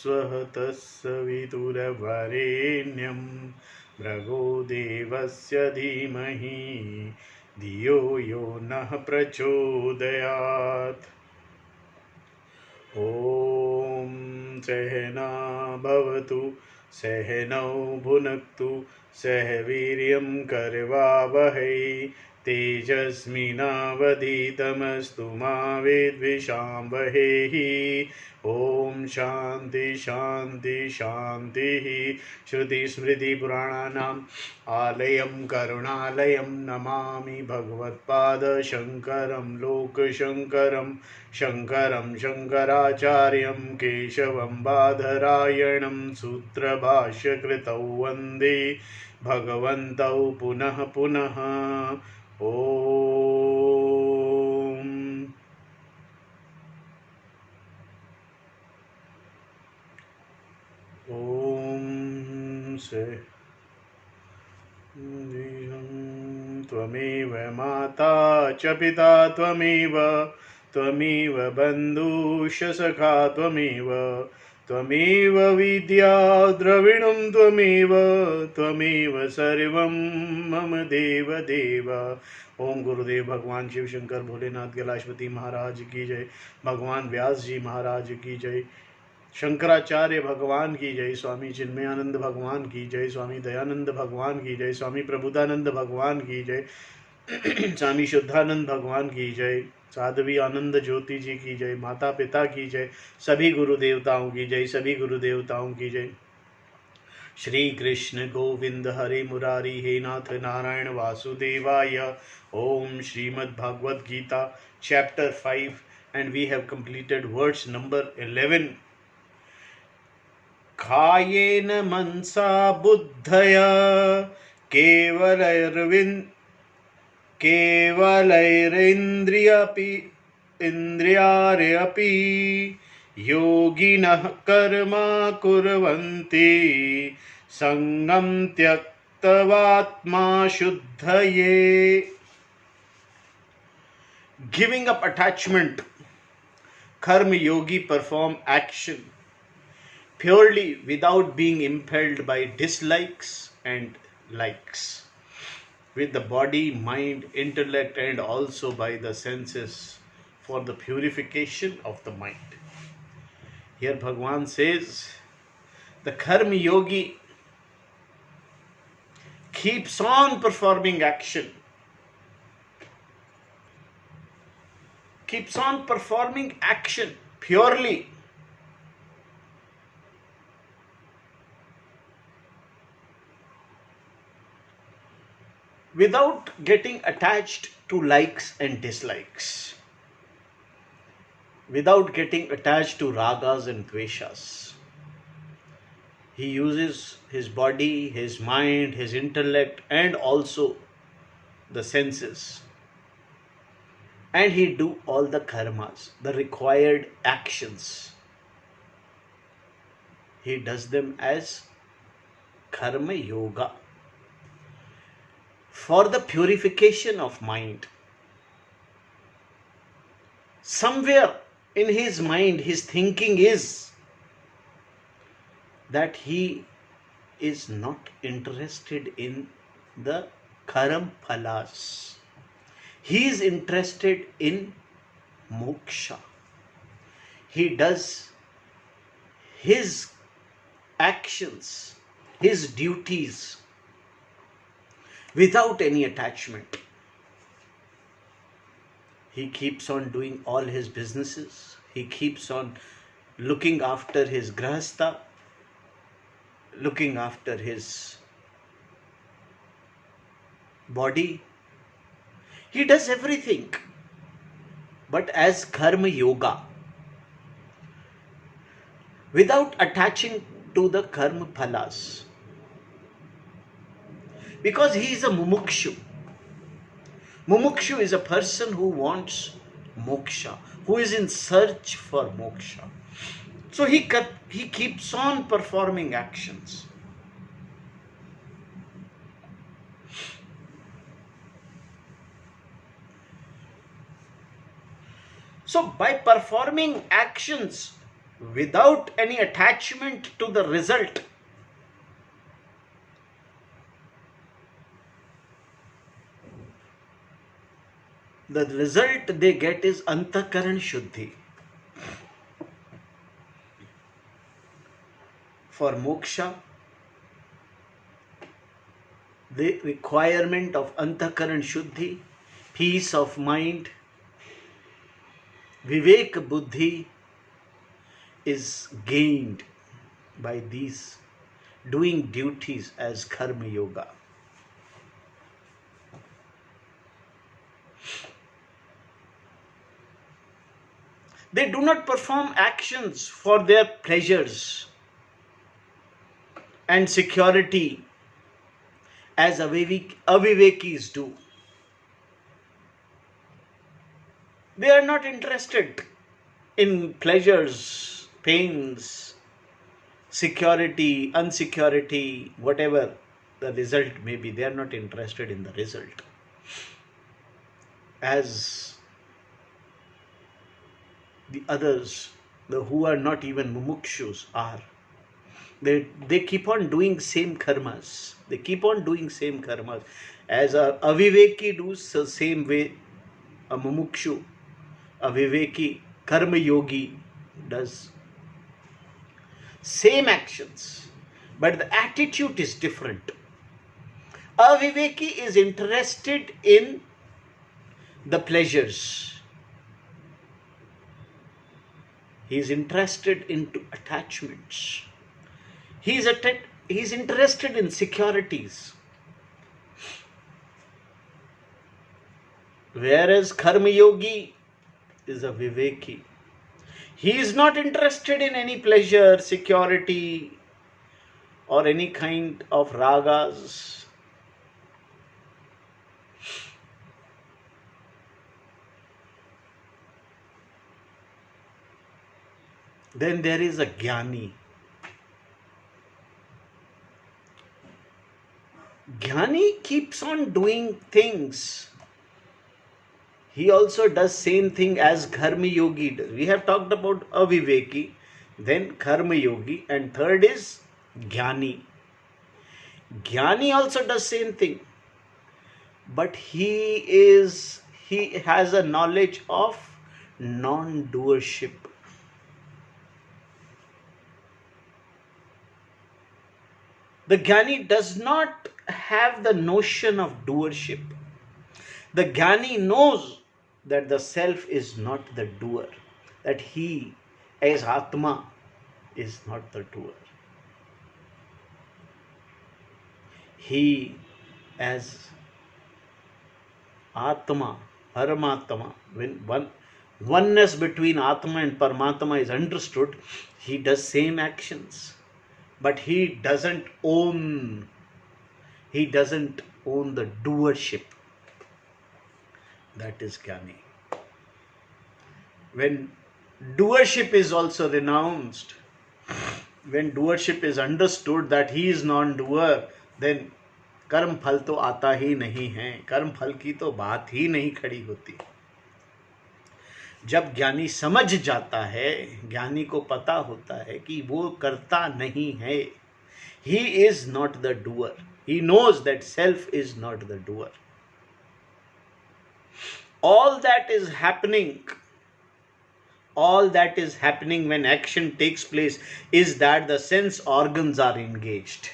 स्वः तत्सवितुर्वरेण्यं भर्गो देवस्य धीमहि धियो यो नः प्रचोदयात्। ॐ सहना भवतु सहनौ भुनक्तु सह वीर्यं करवावहै तेजस्विनावधीतमस्तु मा विद्विषावहै। ॐ शान्ति शान्ति शान्तिः। श्रुतिस्मृतिपुराणानाम् आलयं करुणालयं नमामि भगवत्पादशङ्करं लोकशङ्करं शङ्करं शङ्कराचार्यं केशवं बादरायणं सूत्रभाष्यकृतौ वन्दे भगवन्तौ पुनः पुनः। ॐ त्वमेव माता च पिता त्वमेव त्वमेव बन्धुश्च सखा त्वमेव विद्या द्रविणं त्वमेव सर्वं मम देव देव। ओम गुरुदेव भगवान शिव शंकर भोलेनाथ कैलाशपति महाराज की जय। भगवान व्यास जी महाराज की जय। शंकराचार्य भगवान की जय। स्वामी चिन्मयानंद भगवान की जय। स्वामी दयानंद भगवान की जय। स्वामी प्रबुद्धानंद भगवान की जय। स्वामी शुद्धानंद भगवान की जय। साध्वी आनंद ज्योति जी की जय। माता पिता की जय। सभी गुरु देवताओं की जय। सभी गुरु देवताओं की जय। श्री कृष्ण गोविंद हरे मुरारी हे नाथ नारायण वासुदेवाय। ओम Shrimad Bhagavad Gita chapter 5 and we have completed verse number 11. कायेन मनसा बुद्धया केवलैरिन्द्रियार्यपि योगिनः कर्म कुर्वन्ति संगं त्यक्त्वा शुद्धये। Giving up attachment, karma yogi perform action purely without being impelled by dislikes and likes, with the body, mind, intellect, and also by the senses for the purification of the mind. Here Bhagavan says the karma yogi keeps on performing action, purely without getting attached to likes and dislikes, without getting attached to ragas and dveshas. He uses his body, his mind, his intellect, and also the senses, and he do all the karmas, the required actions. He does them as karma yoga for the purification of mind. Somewhere in his mind, his thinking is that he is not interested in the karam phalas. He is interested in moksha. He does his actions, his duties without any attachment. He keeps on doing all his businesses. He keeps on looking after his grahastha, looking after his body. He does everything, but as karma yoga, without attaching to the karma phalas, because he is a mumukshu. Mumukshu is a person who wants moksha, who is in search for moksha. So he keeps on performing actions. So by performing actions without any attachment to the result. The result they get is antakaran shuddhi. For moksha, the requirement of antakaran shuddhi, peace of mind, vivek buddhi is gained by these doing duties as karma yoga. They do not perform actions for their pleasures and security as avivekis do. They are not interested in pleasures, pains, security, unsecurity, whatever the result may be. They are not interested in the result. As the others, who are not even mumukshus, are. They keep on doing same karmas. They keep on doing same karmas. As a aviveki does the same way a mumukshu, a viveki, karma yogi does. Same actions, but the attitude is different. A viveki is interested in the pleasures. He is interested into attachments. He is interested in securities. Whereas Karma Yogi is a Viveki. He is not interested in any pleasure, security, or any kind of ragas. Then there is a Jnani. Jnani keeps on doing things. He also does same thing as Karma Yogi does. We have talked about Aviveki, then Karma Yogi, and third is Jnani. Jnani also does same thing, but he has a knowledge of non-doership. The Jnani does not have the notion of doership. The Jnani knows that the self is not the doer, that he as Atma is not the doer. He as Atma, Paramatma, when oneness between Atma and Paramatma is understood, he does same actions. But he doesn't own the doership. That is Jnani. When doership is also renounced, when doership is understood that he is non-doer, then कर्म फल तो आता ही नहीं है, कर्म फल की तो बात ही नहीं खड़ी होती. जब ज्ञानी समझ जाता है, ज्ञानी को पता होता है कि वो करता नहीं है, he is not the doer. He knows that self is not the doer. All that is happening when action takes place is that the sense organs are engaged.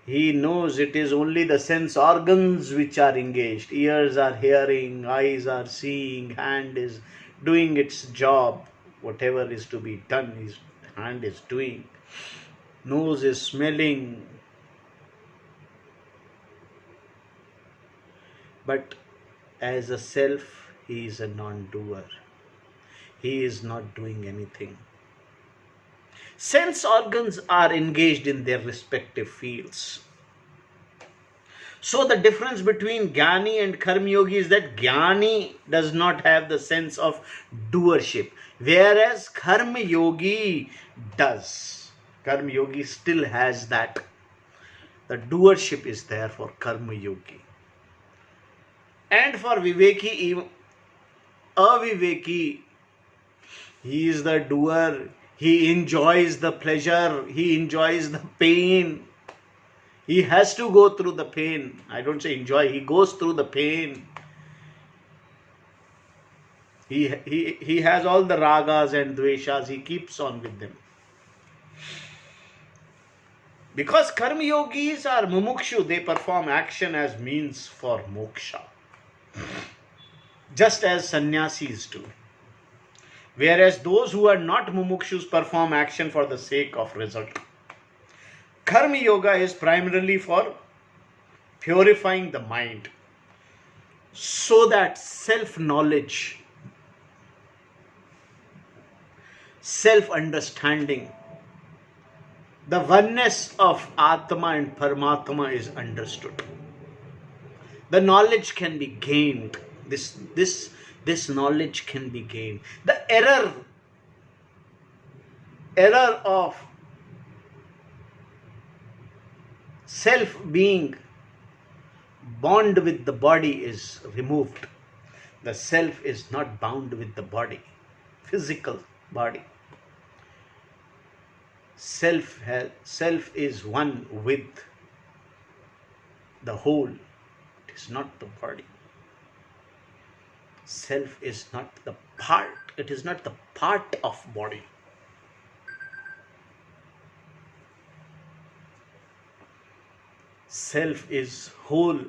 He knows it is only the sense organs which are engaged. Ears are hearing, eyes are seeing, hand is doing its job. Whatever is to be done, his hand is doing. Nose is smelling. But as a self, he is a non-doer. He is not doing anything. Sense organs are engaged in their respective fields. So the difference between Jnani and Karma Yogi is that Jnani does not have the sense of doership, whereas Karma Yogi does. Karma Yogi still has that. The doership is there for Karma Yogi. And for Viveki, even Aviveki, He is the doer. He enjoys the pleasure. He enjoys the pain. He has to go through the pain. I don't say enjoy. He goes through the pain. He has all the ragas and dveshas. He keeps on with them. Because karma yogis are mumukshu, they perform action as means for moksha. Just as sannyasis do. Whereas those who are not mumukshus perform action for the sake of result. Karma yoga is primarily for purifying the mind so that self-knowledge, self-understanding, the oneness of Atma and Paramatma is understood. The knowledge can be gained. This knowledge can be gained. The error of self being bound with the body is removed. The self is not bound with the body, physical body. Self is one with the whole. It is not the body. Self is not the part. It is not the part of body. Self is whole,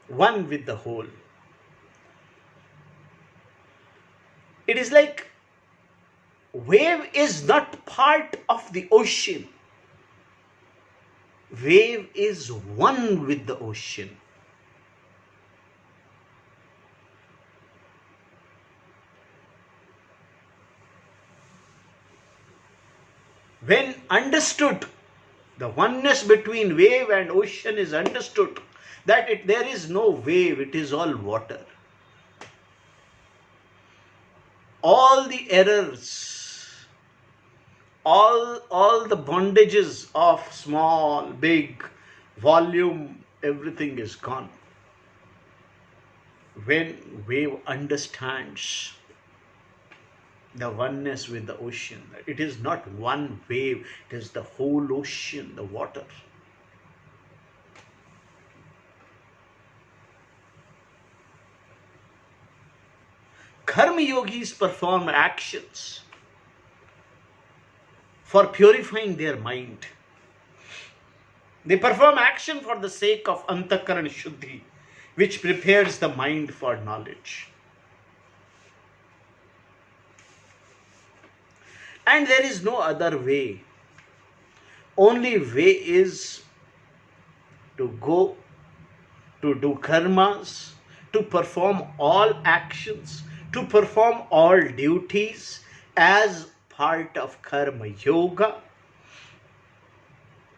one with the whole. It is like wave is not part of the ocean. Wave is one with the ocean. When understood, the oneness between wave and ocean is understood, that there is no wave, it is all water. All the errors, all the bondages of small, big, volume, everything is gone. When wave understands the oneness with the ocean, it is not one wave, it is the whole ocean, the water. Karma yogis perform actions for purifying their mind. They perform action for the sake of antakaran shuddhi, which prepares the mind for knowledge. And there is no other way. Only way is to go to do karmas, to perform all actions, to perform all duties as part of karma yoga,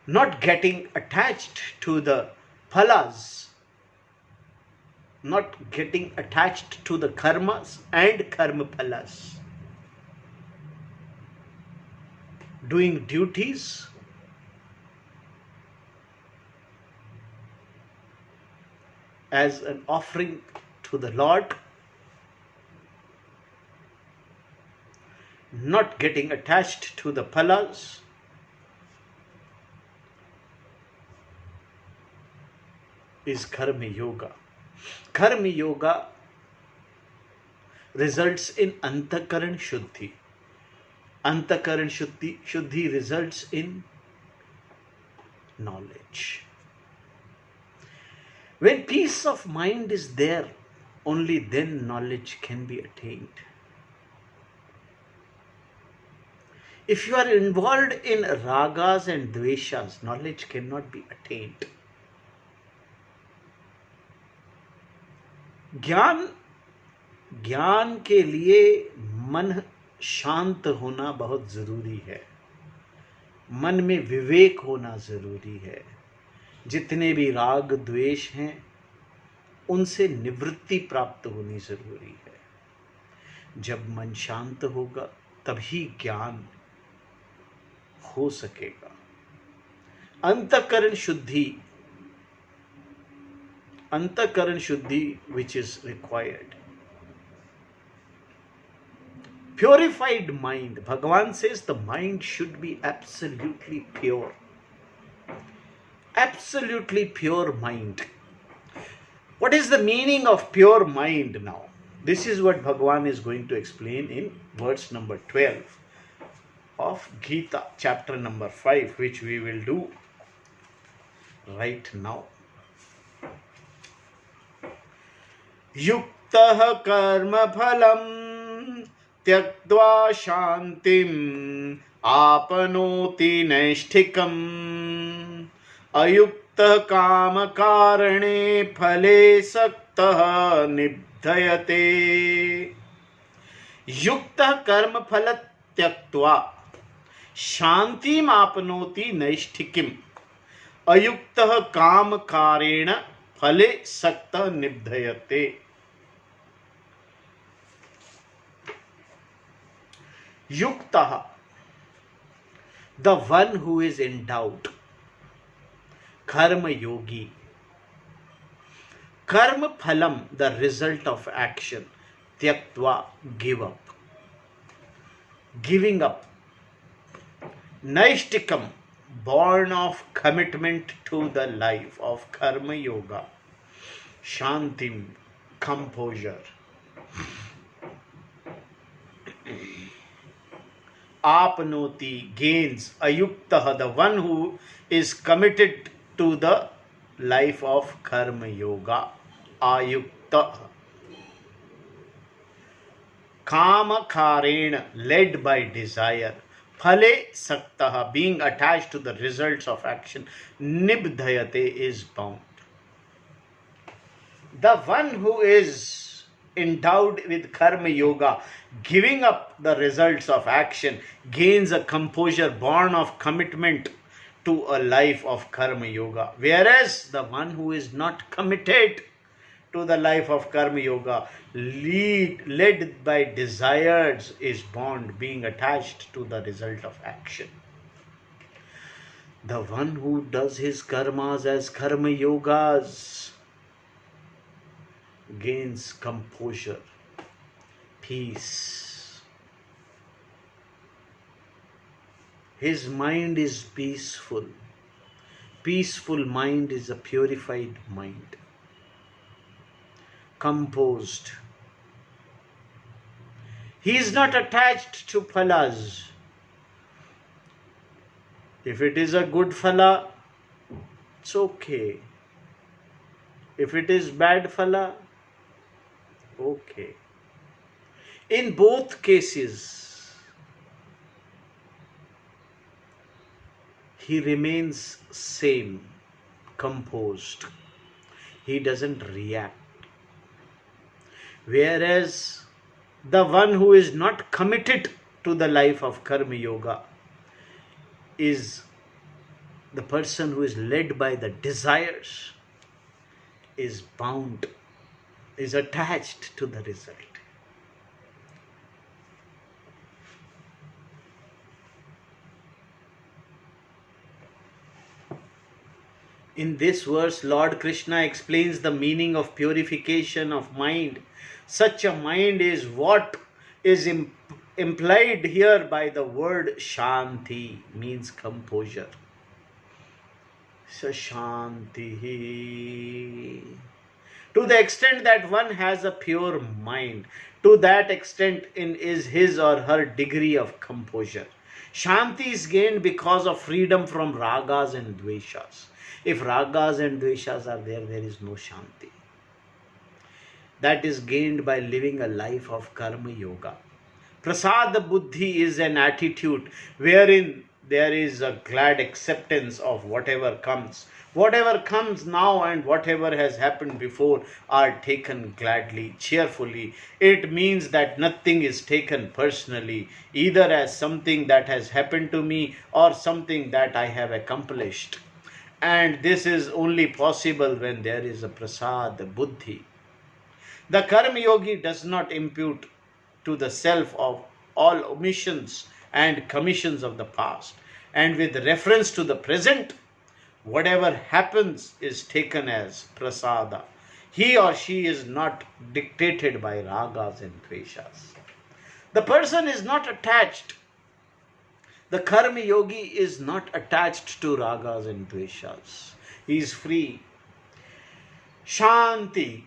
not getting attached to the phalas, not getting attached to the karmas and karma phalas. Doing duties as an offering to the Lord, not getting attached to the phalas, is karma yoga. Karma yoga results in antakaran shuddhi. Antakaran shuddhi results in knowledge. When peace of mind is there, only then knowledge can be attained. If you are involved in ragas and dveshas, knowledge cannot be attained. ज्ञान के लिए मन शांत होना बहुत जरूरी है, मन में विवेक होना जरूरी है. जितने भी राग द्वेष हैं उनसे निवृत्ति प्राप्त होनी जरूरी है. जब मन शांत होगा तभी ज्ञान हो सकेगा. अंतःकरण शुद्धि which is required. Purified mind. Bhagavan says the mind should be absolutely pure. Absolutely pure mind. What is the meaning of pure mind now? This is what Bhagavan is going to explain in verse number 12 of Gita, chapter number 5, which we will do right now. Yuktah karma phalam tyaktva shantim apanoti naishthikam ayukta kama karane phale saktah nibdhayate. Yukta karma phala tyaktva shantim apnoti naishtikim ayuktah काम कारेण फले सक्तः निबध्यते. Yuktah, the one who is endowed. Karma yogi. Karma phalam, the result of action. Tyaktva, give up. Giving up. Naishtikam, born of commitment to the life of karma yoga. Shantim, composure. Apnoti, gains. Ayuktah, the one who is committed to the life of karma yoga. Ayuktah. Kama karena, led by desire. Phale saktah, being attached to the results of action. Nibdhayate, is bound. The one who is endowed with karma yoga, giving up the results of action, gains a composure born of commitment to a life of karma yoga. Whereas the one who is not committed to the life of karma yoga, led by desires, is bound, being attached to the result of action. The one who does his karmas as karma yogas gains composure, peace. His mind is peaceful. Peaceful mind is a purified mind. Composed. He is not attached to phalas. If it is a good phala, it's okay. If it is bad phala, okay. In both cases, he remains same, composed. He doesn't react. Whereas the one who is not committed to the life of karma yoga is the person who is led by the desires, is bound, is attached to the result. In this verse, Lord Krishna explains the meaning of purification of mind. Such a mind is what is implied here by the word Shanti, means composure. So Shanti. To the extent that one has a pure mind, to that extent is his or her degree of composure. Shanti is gained because of freedom from ragas and dveshas. If ragas and dveshas are there, there is no Shanti. That is gained by living a life of karma yoga. Prasada buddhi is an attitude wherein there is a glad acceptance of whatever comes. Whatever comes now and whatever has happened before are taken gladly, cheerfully. It means that nothing is taken personally, either as something that has happened to me or something that I have accomplished. And this is only possible when there is a prasad buddhi. The karma yogi does not impute to the self of all omissions and commissions of the past. And with reference to the present, whatever happens is taken as prasada. He or she is not dictated by ragas and dveshas. The person is not attached. The karma yogi is not attached to ragas and dveshas. He is free. Shanti.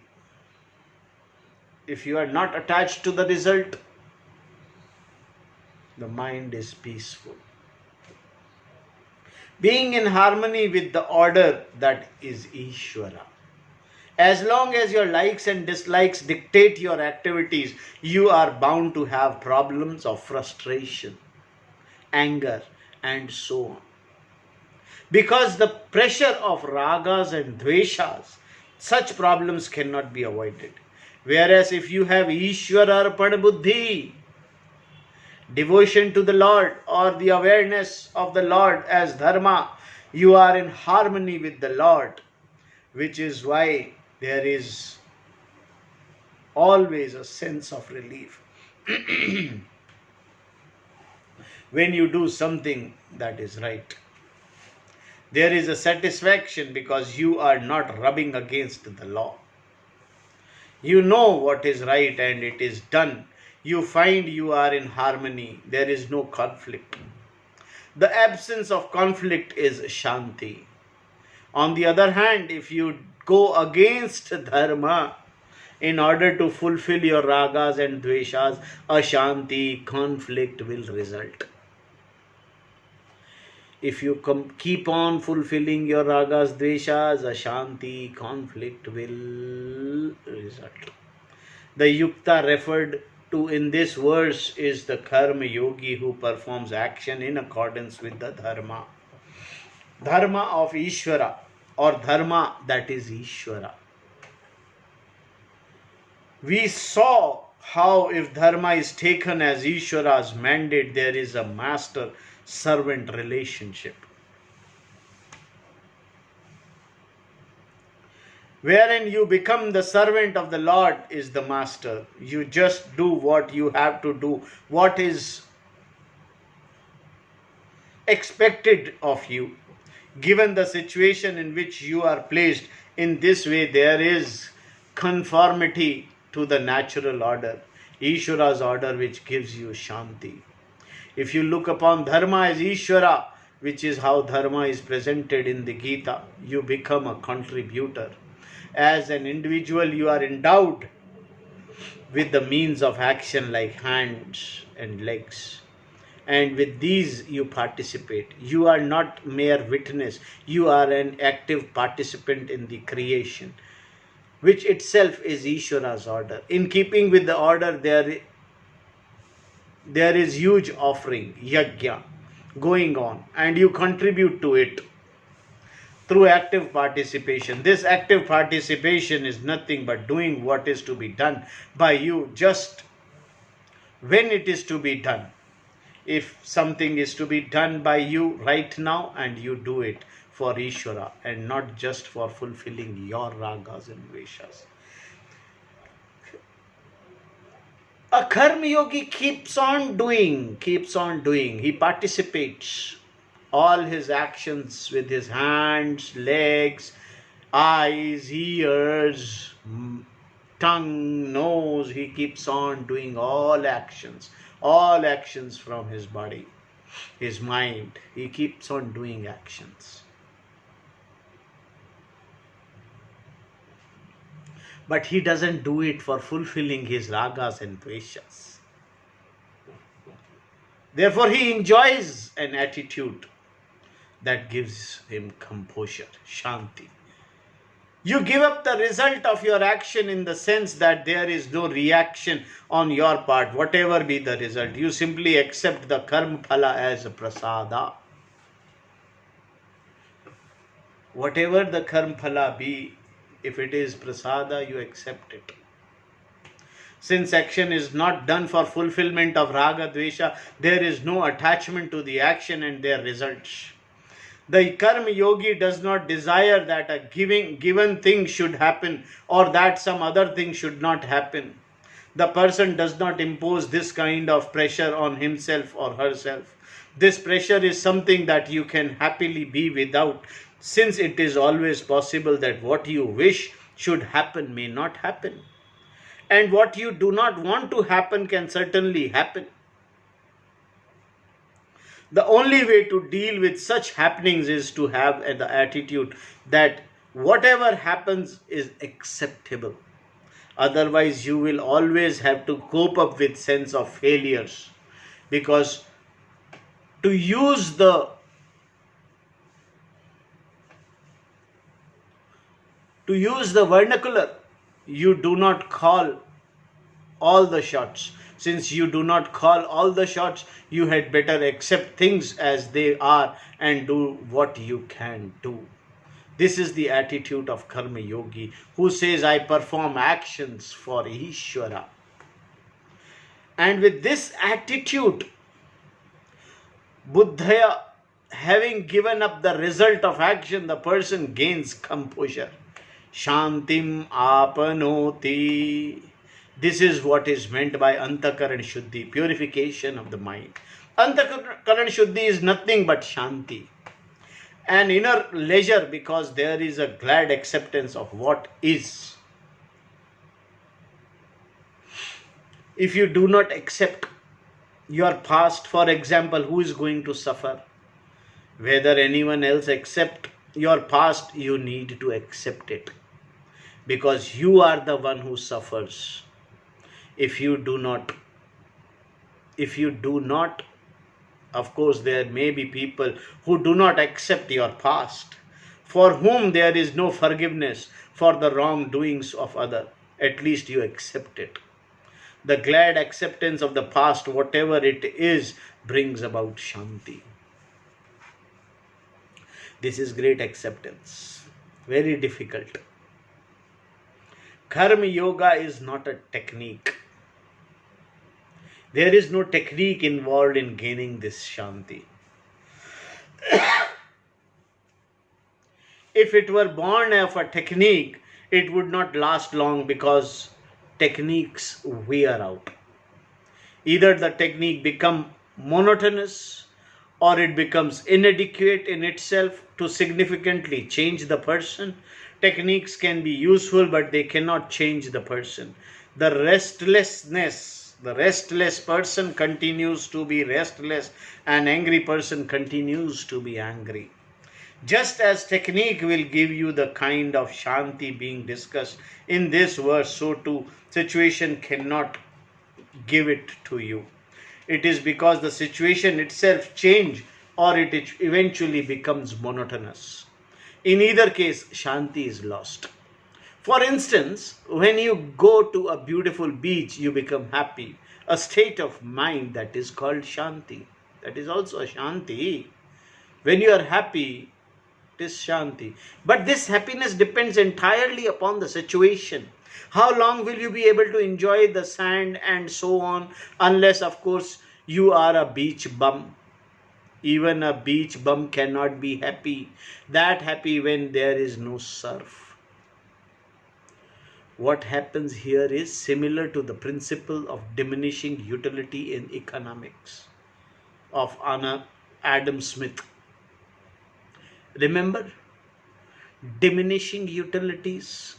If you are not attached to the result, the mind is peaceful. Being in harmony with the order that is Ishvara. As long as your likes and dislikes dictate your activities, you are bound to have problems of frustration, anger, and so on. Because the pressure of ragas and dveshas, such problems cannot be avoided. Whereas if you have Ishvara Arpana Buddhi, devotion to the Lord or the awareness of the Lord as dharma, you are in harmony with the Lord, which is why there is always a sense of relief when you do something that is right. There is a satisfaction because you are not rubbing against the law. You know what is right and it is done. You find you are in harmony. There is no conflict. The absence of conflict is Shanti. On the other hand, if you go against dharma in order to fulfill your ragas and dveshas, Ashanti, conflict will result. If you keep on fulfilling your ragas, dveshas, Ashanti, conflict will result. The yukta referred to in this verse is the karma yogi who performs action in accordance with the dharma. Dharma of Ishvara or dharma that is Ishvara. We saw how if dharma is taken as Ishvara's mandate, there is a master-servant relationship, wherein you become the servant of the Lord is the master. You just do what you have to do, what is expected of you, given the situation in which you are placed. In this way, there is conformity to the natural order, Ishvara's order, which gives you Shanti. If you look upon dharma as Ishvara, which is how dharma is presented in the Gita, you become a contributor. As an individual, you are endowed with the means of action like hands and legs. And with these you participate. You are not mere witness. You are an active participant in the creation, which itself is Ishvara's order. In keeping with the order, there is huge offering, yajna, going on, and you contribute to it through active participation. This active participation is nothing but doing what is to be done by you just when it is to be done. If something is to be done by you right now, and you do it for Ishvara and not just for fulfilling your ragas and dveshas. A karma yogi keeps on doing. He participates all his actions with his hands, legs, eyes, ears, tongue, nose. He keeps on doing all actions from his body, his mind. He keeps on doing actions. But he doesn't do it for fulfilling his ragas and dveshas. Therefore, he enjoys an attitude that gives him composure, Shanti. You give up the result of your action in the sense that there is no reaction on your part, whatever be the result. You simply accept the karma phala as a prasada. Whatever the karma phala be, if it is prasada, you accept it. Since action is not done for fulfillment of raga dvesha, there is no attachment to the action and their results. The karma yogi does not desire that a given thing should happen or that some other thing should not happen. The person does not impose this kind of pressure on himself or herself. This pressure is something that you can happily be without, since it is always possible that what you wish should happen may not happen. and what you do not want to happen can certainly happen. The only way to deal with such happenings is to have the attitude that whatever happens is acceptable. Otherwise, you will always have to cope up with sense of failures, because to use the vernacular, you do not call all the shots. Since you do not call all the shots, you had better accept things as they are and do what you can do. This is the attitude of Karma Yogi, who says, I perform actions for Ishvara. And with this attitude, Buddhaya, having given up the result of action, the person gains composure. Shantim apanoti. This is what is meant by Antakaran Shuddhi, purification of the mind. Antakaran Shuddhi is nothing but Shanti, an inner leisure, because there is a glad acceptance of what is. If you do not accept your past, for example, who is going to suffer? Whether anyone else accept your past, you need to accept it, because you are the one who suffers. If you do not, of course, there may be people who do not accept your past, for whom there is no forgiveness for the wrongdoings of others. At least you accept it. The glad acceptance of the past, whatever it is, brings about Shanti. This is great acceptance. Very difficult. Karma Yoga is not a technique. There is no technique involved in gaining this Shanti. If it were born of a technique, it would not last long, because techniques wear out. Either the technique becomes monotonous, or it becomes inadequate in itself to significantly change the person. Techniques can be useful, but they cannot change the person. The restless person continues to be restless, and angry person continues to be angry. Just as technique will give you the kind of Shanti being discussed in this verse, so too situation cannot give it to you. It is because the situation itself changes, or it eventually becomes monotonous. In either case, Shanti is lost. For instance, when you go to a beautiful beach, you become happy. A state of mind that is called Shanti. That is also a Shanti. When you are happy, it is Shanti. But this happiness depends entirely upon the situation. How long will you be able to enjoy the sand and so on, unless, of course, you are a beach bum. Even a beach bum cannot be happy. That happy when there is no surf. What happens here is similar to the principle of diminishing utility in economics of Adam Smith. Remember? Diminishing utilities.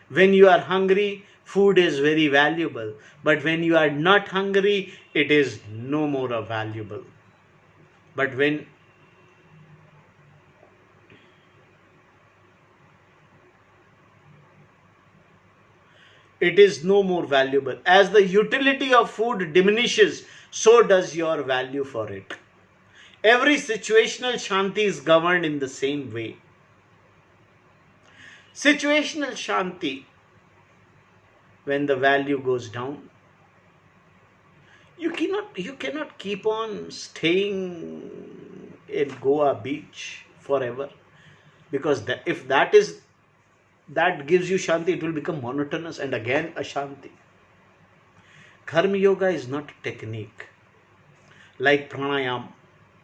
When you are hungry, food is very valuable. But when you are not hungry, it is no more valuable. But when it is no more valuable. As the utility of food diminishes, so does your value for it. Every situational Shanti is governed in the same way. Situational Shanti, when the value goes down, you cannot keep on staying in Goa beach forever, because if that gives you Shanti, it will become monotonous and again Ashanti. Karma Yoga is not a technique like pranayam.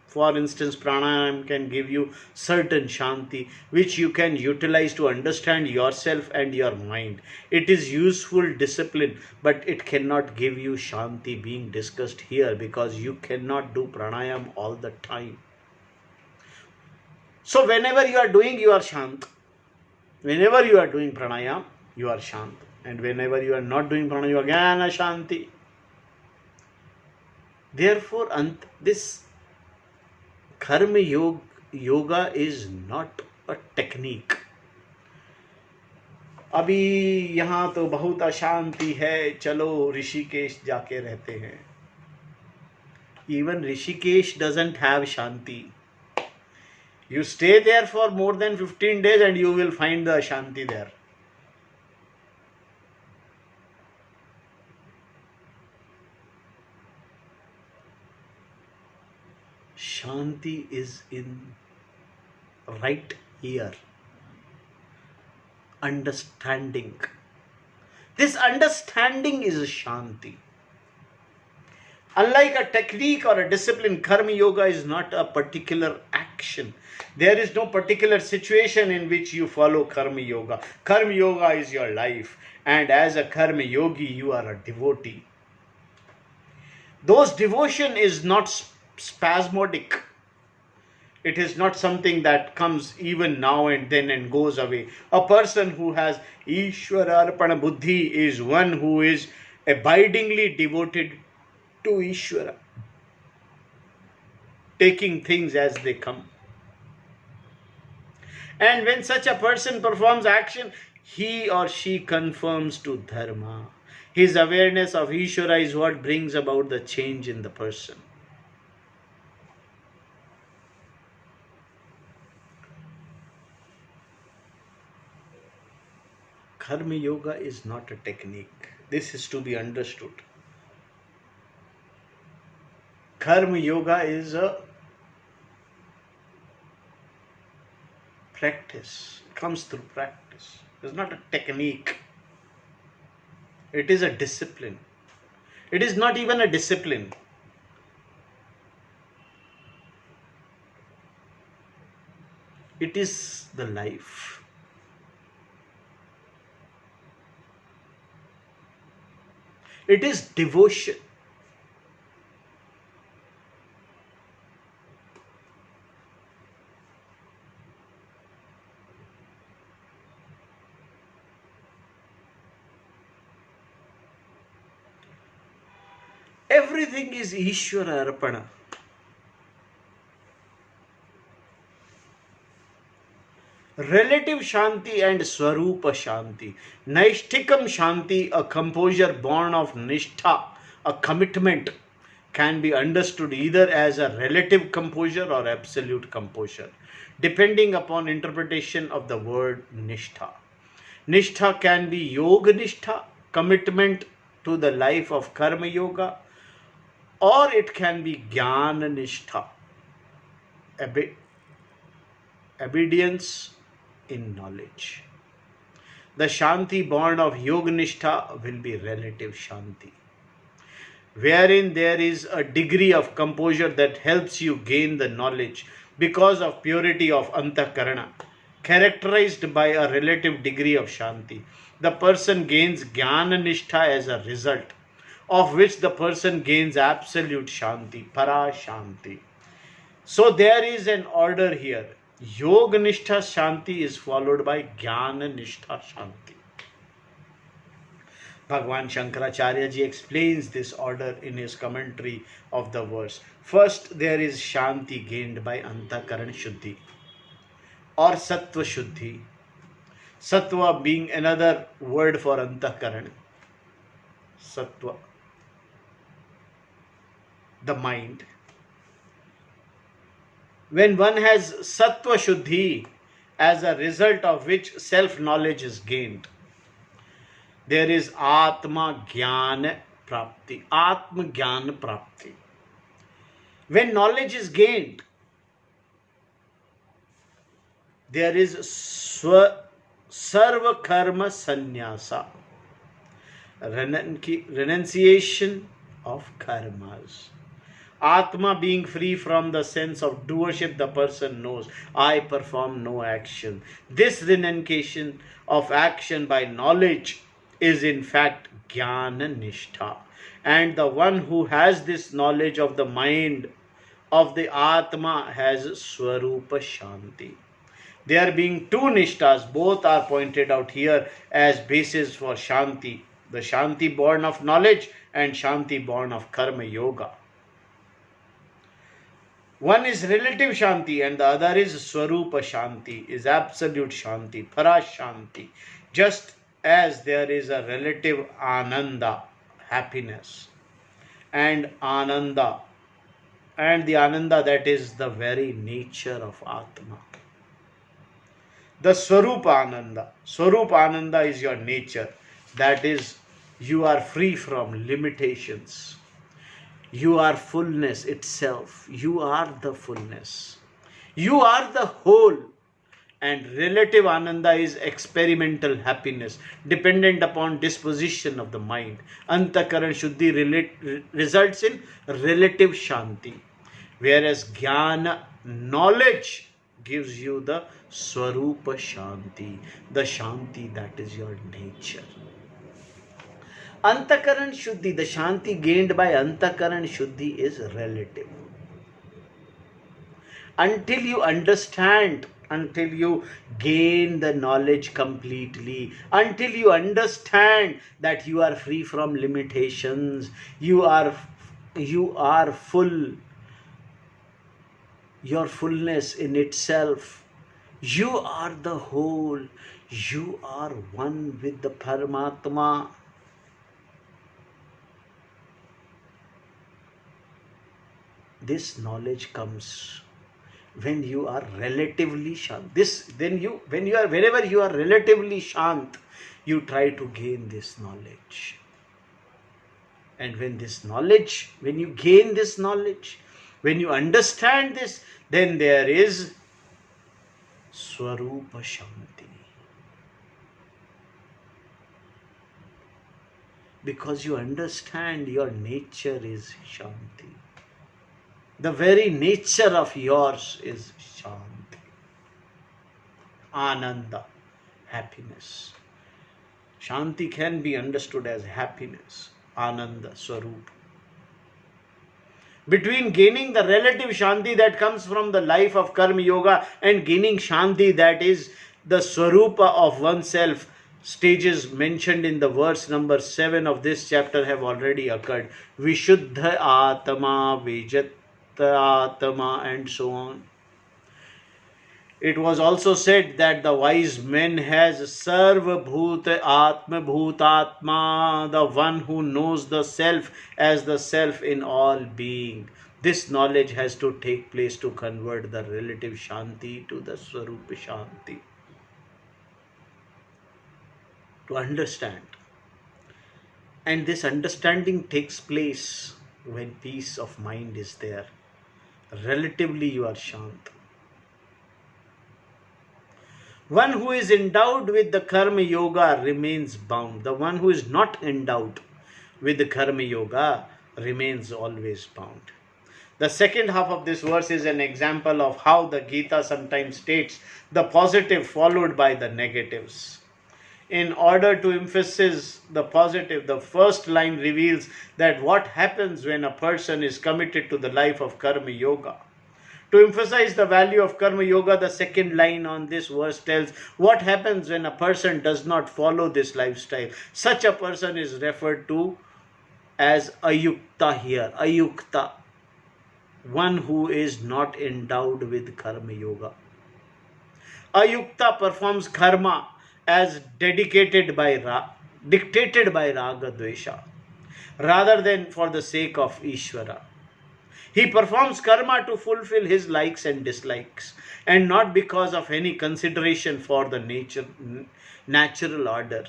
For instance, pranayam can give you certain Shanti, which you can utilize to understand yourself and your mind. It is useful discipline, but it cannot give you Shanti being discussed here, because you cannot do pranayam all the time. So whenever you are doing, you are Shant. Whenever you are doing pranayam, you are Shant. And whenever you are not doing pranayama, you again Ashanti. Therefore, this karma yoga is not a technique. अभी यहाँ तो बहुत अशांति है, चलो ऋषिकेश जाके रहते हैं. Even Rishikesh doesn't have Shanti. You stay there for more than 15 days and you will find the Shanti there. Shanti is in right here. Understanding. This understanding is Shanti. Unlike a technique or a discipline, Karma Yoga is not a particular action. There is no particular situation in which you follow Karma Yoga. Karma Yoga is your life. And as a Karma Yogi, you are a devotee. Those devotion is not spasmodic. It is not something that comes even now and then and goes away. A person who has Ishvara Arpana Buddhi is one who is abidingly devoted to Ishvara, taking things as they come. And when such a person performs action, he or she conforms to Dharma. His awareness of Ishvara is what brings about the change in the person. Karma Yoga is not a technique. This is to be understood. Karma Yoga is a practice. It comes through practice. It is not a technique. It is a discipline. It is not even a discipline. It is the life. It is devotion. Everything is Ishvara Arpana. Relative Shanti and Swarupa Shanti. Naishtikam Shanti, a composure born of Nishtha, a commitment, can be understood either as a relative composure or absolute composure, depending upon interpretation of the word Nishtha. Nishtha can be Yoga Nishtha, commitment to the life of Karma Yoga, or it can be Jnana Nishtha, obedience in knowledge. The Shanti born of Yoga Nishtha will be relative Shanti, wherein there is a degree of composure that helps you gain the knowledge because of purity of Antakarana, characterized by a relative degree of Shanti. The person gains Jnana Nishtha as a result, of which the person gains absolute Shanti, Para Shanti. So there is an order here. Yoga Nishtha Shanti is followed by Jnana Nishtha Shanti. Bhagwan Shankaracharya ji explains this order in his commentary of the verse. First, there is Shanti gained by Antakaran Shuddhi or Sattva Shuddhi. Sattva being another word for Antakaran. Sattva, the mind. When one has Sattva Shuddhi, as a result of which self-knowledge is gained, there is Atma Jnana Prapti. Atma Jnana Prapti. When knowledge is gained, there is Sarva Karma Sannyasa, renunciation of karmas. Atma being free from the sense of doership, the person knows, I perform no action. This renunciation of action by knowledge is in fact Jnana Nishtha. And the one who has this knowledge of the mind of the Atma has Swarupa Shanti. There being two nishtas, both are pointed out here as basis for Shanti. The Shanti born of knowledge and Shanti born of Karma Yoga. One is relative Shanti and the other is Swarupa Shanti, is absolute Shanti, Parash Shanti. Just as there is a relative Ananda, happiness, and Ananda, and the Ananda that is the very nature of Atma. The Swarupa Ananda. Swarupa Ananda is your nature. That is, you are free from limitations. You are fullness itself. You are the fullness. You are the whole. And relative Ananda is experimental happiness, dependent upon disposition of the mind. Antakaran Shuddhi results in relative Shanti. Whereas Jnana, knowledge, gives you the Swarupa Shanti, the Shanti that is your nature. Antakaran Shuddhi, the Shanti gained by Antakaran Shuddhi is relative. Until you understand, until you gain the knowledge completely, until you understand that you are free from limitations, you are full, your fullness in itself, you are the whole, you are one with the Paramatma. This knowledge comes when you are relatively shant. Whenever you are relatively shant, you try to gain this knowledge. And when you gain this knowledge, when you understand this, then there is Swarupa Shanti. Because you understand your nature is Shanti. The very nature of yours is Shanti. Ananda, happiness. Shanti can be understood as happiness. Ananda, Swarupa. Between gaining the relative Shanti that comes from the life of Karma Yoga and gaining Shanti that is the Swarupa of oneself, stages mentioned in the verse number 7 of this chapter have already occurred. Vishuddha Atma, Vijat Atma, and so on. It was also said that the wise man has Sarva Bhuta Atma Bhutatma, the one who knows the self as the self in all being. This knowledge has to take place to convert the relative Shanti to the Swarupa Shanti. To understand. And this understanding takes place when peace of mind is there. Relatively you are Shant. One who is endowed with the Karma Yoga remains bound. The one who is not endowed with the Karma Yoga remains always bound. The second half of this verse is an example of how the Gita sometimes states the positive followed by the negatives. In order to emphasize the positive, the first line reveals that what happens when a person is committed to the life of Karma Yoga. To emphasize the value of Karma Yoga, the second line on this verse tells what happens when a person does not follow this lifestyle. Such a person is referred to as Ayukta here. Ayukta, one who is not endowed with Karma Yoga. Ayukta performs karma as dictated by Raga Dvesha, rather than for the sake of Ishvara. He performs karma to fulfill his likes and dislikes, and not because of any consideration for the natural order.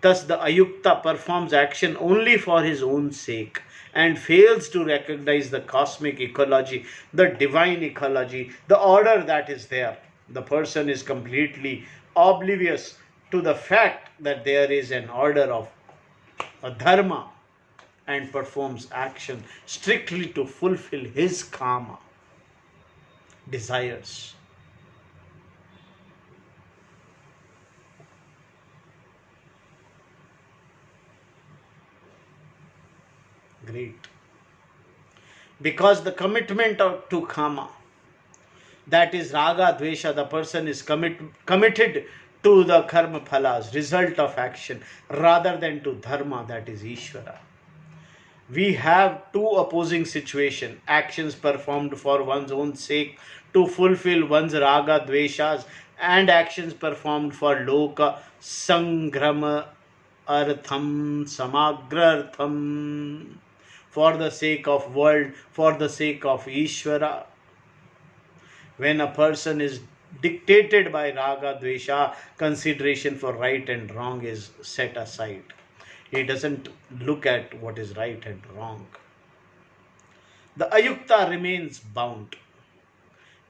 Thus, the Ayukta performs action only for his own sake and fails to recognize the cosmic ecology, the divine ecology, the order that is there. The person is completely oblivious to the fact that there is an order of a dharma and performs action strictly to fulfill his karma, desires. Great. Because the commitment to karma, That is raga, dvesha. The person is committed to the karma phalas, result of action, rather than to dharma, that is Ishvara. We have two opposing situations: actions performed for one's own sake to fulfill one's raga, dveshas, and actions performed for loka, sangrama, artham, samagrartham, for the sake of world, for the sake of Ishvara. When a person is dictated by raga, dvesha, consideration for right and wrong is set aside. He doesn't look at what is right and wrong. The ayukta remains bound.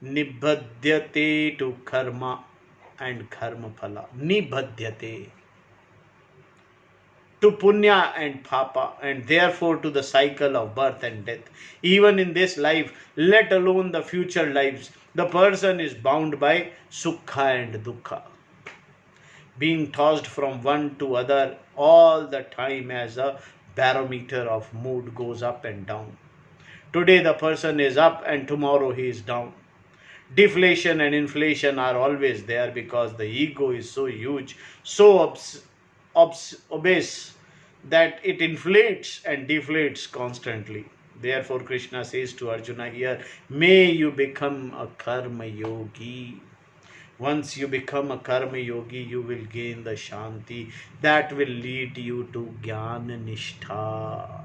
Nibhadyate to karma and karma phala. Nibhadyate to punya and papa, and therefore to the cycle of birth and death. Even in this life, let alone the future lives, the person is bound by sukha and dukkha, being tossed from one to other all the time as a barometer of mood goes up and down. Today the person is up and tomorrow he is down. Deflation and inflation are always there because the ego is so huge, so obese, that it inflates and deflates constantly. Therefore Krishna says to Arjuna here, may you become a karma yogi. Once you become a karma yogi, you will gain the shanti that will lead you to jnana nishtha.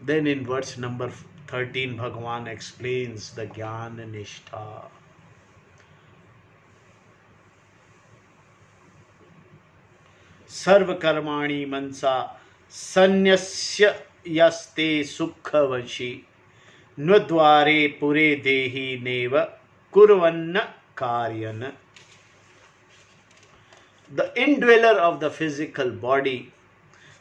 Then in verse number 13, Bhagavan explains the jnana nishtha. Sarva karmani mansa sanyasya yaste sukhavasi nudvare pure dehi neva kurvanna karyan. The indweller of the physical body,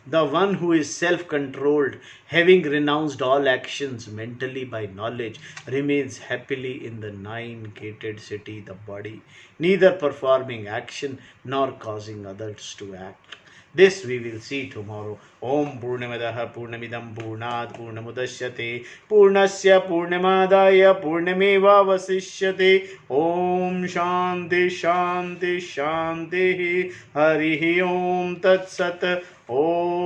the one who is self-controlled, having renounced all actions mentally by knowledge, remains happily in the nine-gated city, the body, neither performing action nor causing others to act. This we will see tomorrow. Om Purnamadaha Purnamidam Purnat Purnamudashyate Purnasya Purnamadaya Purnameva Vasishyate. Om Shanti Shanti Shanti Harihi Om Tat Sat. Om